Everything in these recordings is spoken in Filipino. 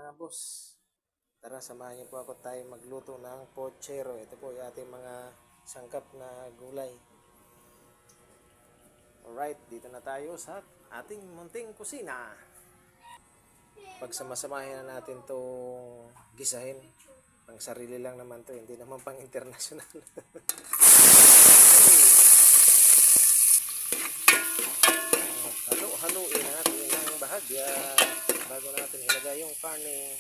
mga boss. Tara, samahan niyo po ako tayo magluto ng pochero. Ito po yung ating mga sangkap na gulay. Alright, dito na tayo sa ating munting kusina. Pagsamasamahin na natin itong gisahin. Pang sarili lang naman to, hindi naman pang international. Halo-haluin natin ang bahagya bago natin ilagay yung karne.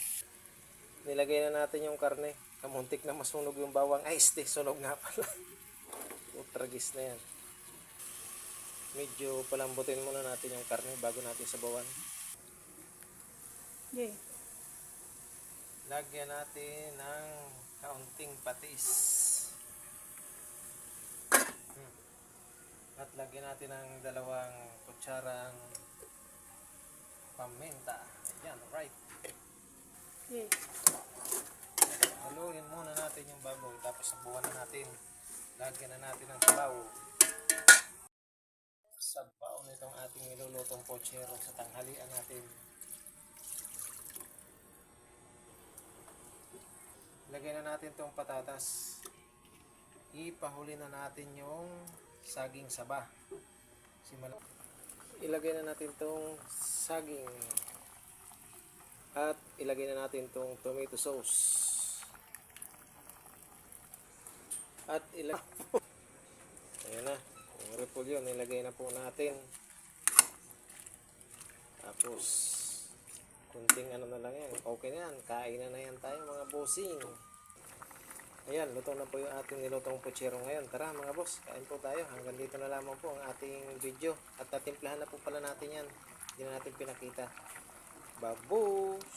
Nilagay na natin yung karne. Kamuntik na masunog yung bawang. Ay, sunog nga pala. Tragis na yan. Medyo palambutin muna natin yung karne bago natin sabawan. Okay. Lagyan natin ng kaunting patis. At lagyan natin ng 2 kutsarang paminta. Ayan, right. Okay. Haluin muna natin yung baboy, tapos sabawan na natin. Lagyan na natin ng sabaw. Sabaw nitong ating nilulutong pochero sa tanghalian natin. Lagyan na natin itong patatas. Ipahuli na natin yung saging saba. Ilagay na natin itong saging. At ilagay na natin itong tomato sauce. At ayan na. Yung repolyo, nilagay na po natin. Tapos, kunting ano na lang yan. Okay na yan. Kainan na yan tayo mga bossing. Ayan, luto na po yung ating nilutong pochero ngayon. Tara mga boss, kain po tayo. Hanggang dito na lamang po ang ating video. At natimplahan na po pala natin yan. Hindi na natin pinakita. Babos!